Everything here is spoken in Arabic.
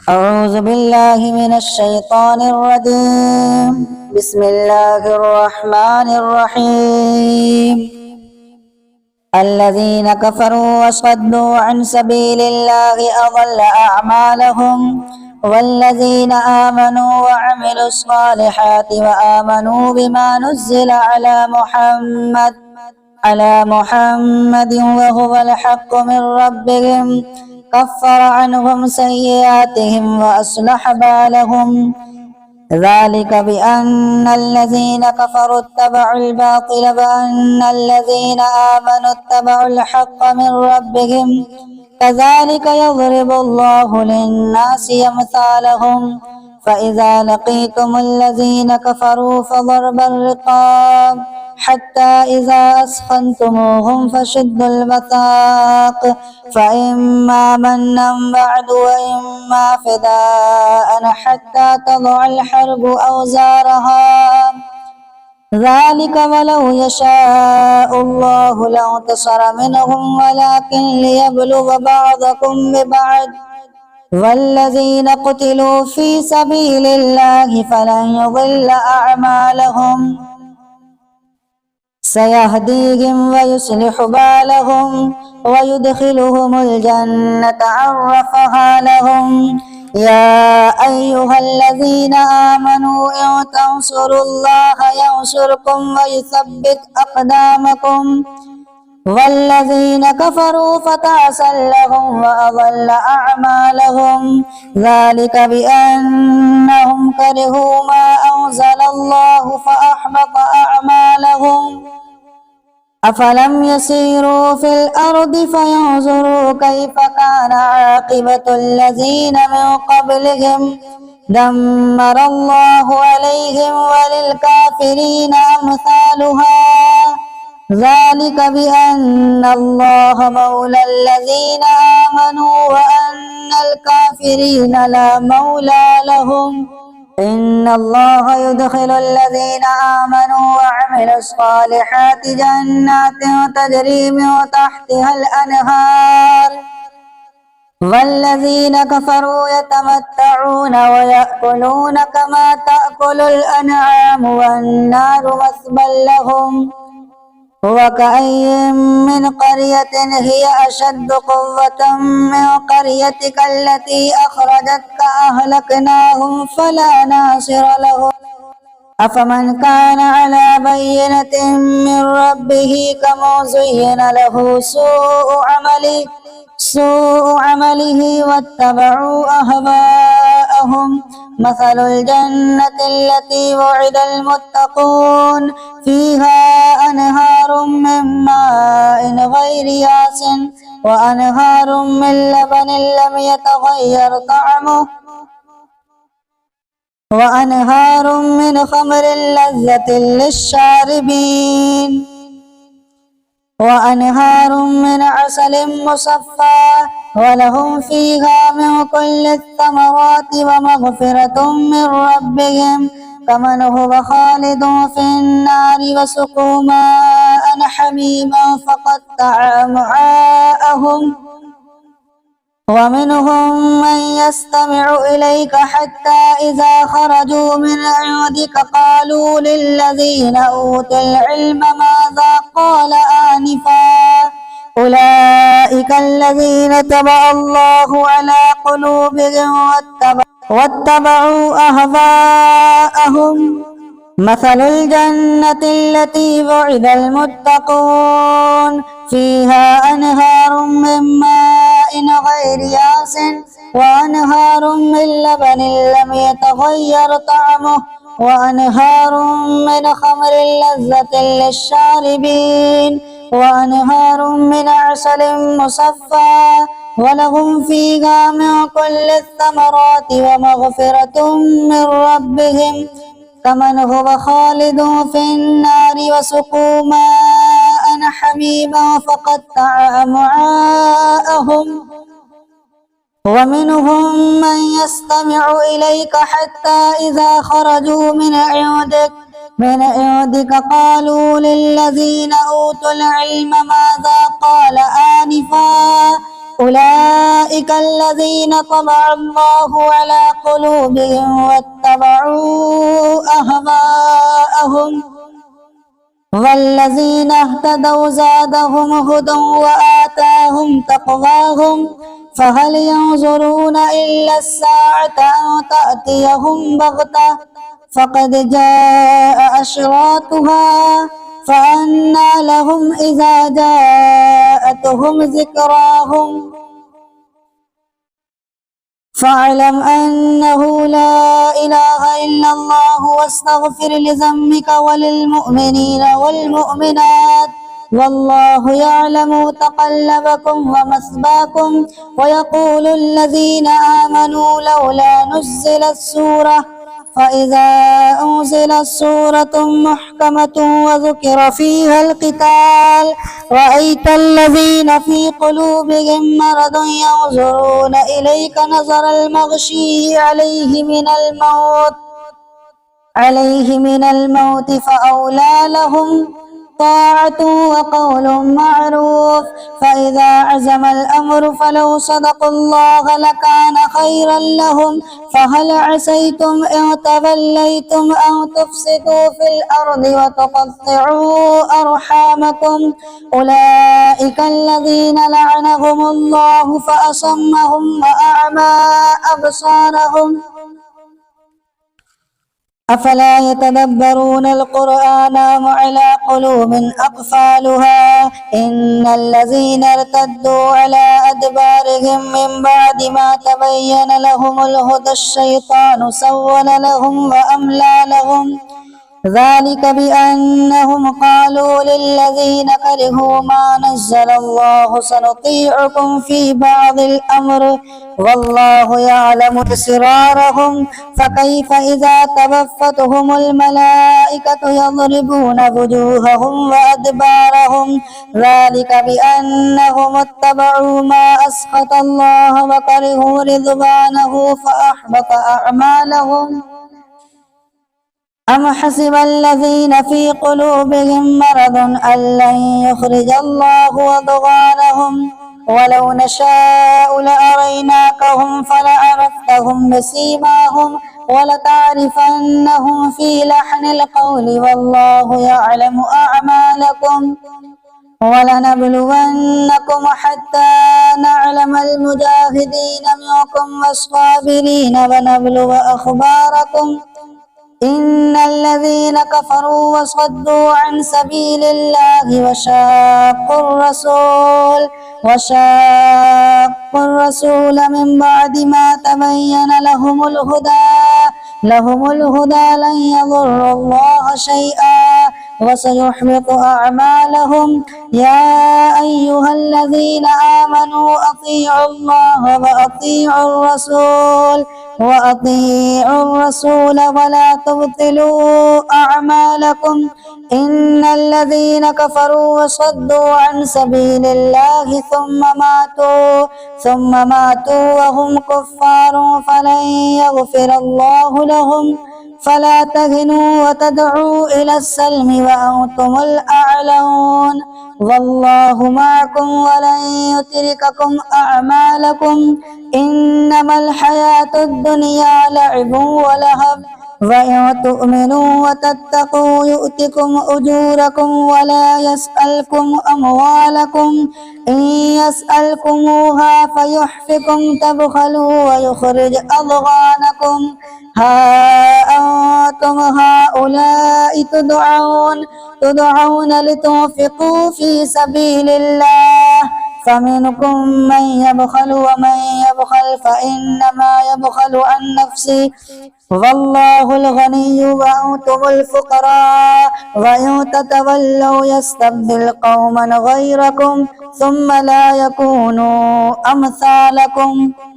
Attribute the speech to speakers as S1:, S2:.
S1: أعوذ بالله من الشيطان الرجيم. بسم الله الرحمن الرحيم. الذين كفروا وصدوا عن سبيل الله أضل أعمالهم، والذين آمنوا وعملوا الصالحات وآمنوا بما نزل على محمد وهو الحق من ربهم كفر عنهم سيئاتهم وأصلح بالهم. ذلك بأن الذين كفروا اتبعوا الباطل وأن الذين آمنوا اتبعوا الحق من ربهم كذلك يضرب الله للناس أمثالهم. فإذا لقيتم الذين كفروا فضرب الرقاب حتى إذا أثخنتموهم فشدوا الوثاق، فإما منا بعد وإما فداء حتى تضع الحرب أوزارها. ذلك ولو يشاء الله لانتصر منهم ولكن ليبلو بعضكم ببعض. والذين قتلوا في سبيل الله فلن يضل أعمالهم سيهديهم ويصلح بالهم ويدخلهم الجنة عرفها لهم. يا أيها الذين آمنوا إن تنصروا الله ينصركم ويثبت أقدامكم. والذين كفروا فتعسا لهم وأضل أعمالهم. ذلك بأنهم كرهوا ما أنزل الله فأحبط أعمالهم. أفلم يسيروا في الأرض فينظروا كيف كان عاقبة الذين من قبلهم دمر الله عليهم وللكافرين أمثالها. ذلك بأن الله مولى الذين آمنوا وأن الكافرين لا مولى لهم. إن الله يدخل الذين آمنوا وعملوا الصالحات جنات تجري من تحتها الأنهار، والذين كفروا يتمتعون ويأكلون كما تأكل الأنعام والنار مثوى لهم. وكأي من قرية هي أشد قوة من قريتك التي أخرجتك أهلكناهم فلا ناصر لهم. أفمن كان على بينة من ربه كمن زين له سوء عمله واتبعوا أهواءهم. مثل الجنة التي وعد المتقون فيها أنهار من ماء غير ياس وأنهار من لبن لم يتغير طعمه وأنهار من خمر لذة للشاربين وأنهار من عسل مصفى ولهم فيها من كل الثمرات ومغفرة من ربهم كمن هو خالد في النار وسقوا ماء حميما فقطع أمعاءهم. ومنهم من يستمع إليك حتى إذا خرجوا من عندك قالوا للذين أوتوا العلم ماذا قال آنفا أولئك الذين طبع الله على قلوبهم واتبعوا أهواءهم. مثل الجنة التي وعد المتقون فيها أنهار من ماء غير ياس وأنهار من لبن لم يتغير طعمه وأنهار من خمر لذة للشاربين وأنهار من عسل مصفى ولهم فيها من كل الثمرات ومغفرة من ربهم كمن هو خالد في النار وسقوا ماء حميما فقطع أمعاءهم. ومنهم من يستمع إليك حتى إذا خرجوا من عندك قالوا للذين أوتوا العلم ماذا قال آنفا أولئك الذين طبع الله على قلوبهم واتبعوا أهواءهم والذين اهتدوا زادهم هدى وآتاهم تقواهم فهل ينظرون إلا الساعة أن تأتيهم بغتة فقد جاء أشراطها فأنى لهم إذا جاءتهم ذكراهم فاعلم أنه لا إله إلا الله واستغفر لذنبك وللمؤمنين والمؤمنات والله يعلم تقلبكم ومثواكم ويقول الذين آمنوا لولا نزلت سورة فإذا أنزلت سورة محكمة وذكر فيها القتال رأيت الذين في قلوبهم مرض ينظرون إليك نظر المغشي عليه من الموت فأولى لهم طاعة وقول معروف فإذا عزم الأمر فلو صدقوا الله لكان خيرا لهم فهل عسيتم إن توليتم أن تفسدوا في الأرض وتقطعوا أرحامكم أولئك الذين لعنهم الله فأصمهم وأعمى أبصارهم أفلا يتدبرون القرآن أم على قلوب أقفالها إن الذين ارتدوا على أدبارهم من بعد ما تبين لهم الهدى الشيطان سول لهم وأملى لهم ذلك بأنهم قالوا للذين كرهوا ما نزل الله سنطيعكم في بعض الأمر والله يعلم إسرارهم فكيف إذا توفتهم الملائكة يضربون وجوههم وأدبارهم ذلك بأنهم اتبعوا ما أسخط الله وكرهوا رضوانه فأحبط أعمالهم أم حسب الذين في قلوبهم مرض أن لن يخرج الله أضغانهم ولو نشاء لأريناكهم فلعرفتهم بسيماهم ولتعرفنهم في لحن القول والله يعلم أعمالكم ولنبلونكم حتى نعلم المجاهدين منكم والصابرين ونبلو أخباركم إن الذين كفروا وصدوا عن سبيل الله وشاقوا الرسول من بعد ما تبين لهم الهدى لن يضروا الله شيئا وسيحبط أعمالهم يا أيها الذين آمنوا أطيعوا الله وأطيعوا الرسول ولا تبطلوا أعمالكم إن الذين كفروا وصدوا عن سبيل الله ثم ماتوا وهم كفار فلن يغفر الله لهم فلا تهنوا وتدعوا إلى السلم وأنتم الأعلون والله معكم ولن يترككم أعمالكم إنما الحياة الدنيا لعب ولهب وإن تؤمنوا وتتقوا يؤتكم أجوركم ولا يسألكم أموالكم إن يسألكموها فيحفكم تبخلوا ويخرج أضغانكم ها أنتم هؤلاء تدعون لتنفقوا في سبيل الله فمنكم من يبخل ومن يبخل فإنما يبخل عن نفسه والله الغني وأنتم الفقراء وإن تتولوا يستبدل قوما غيركم ثم لا يكونوا أمثالكم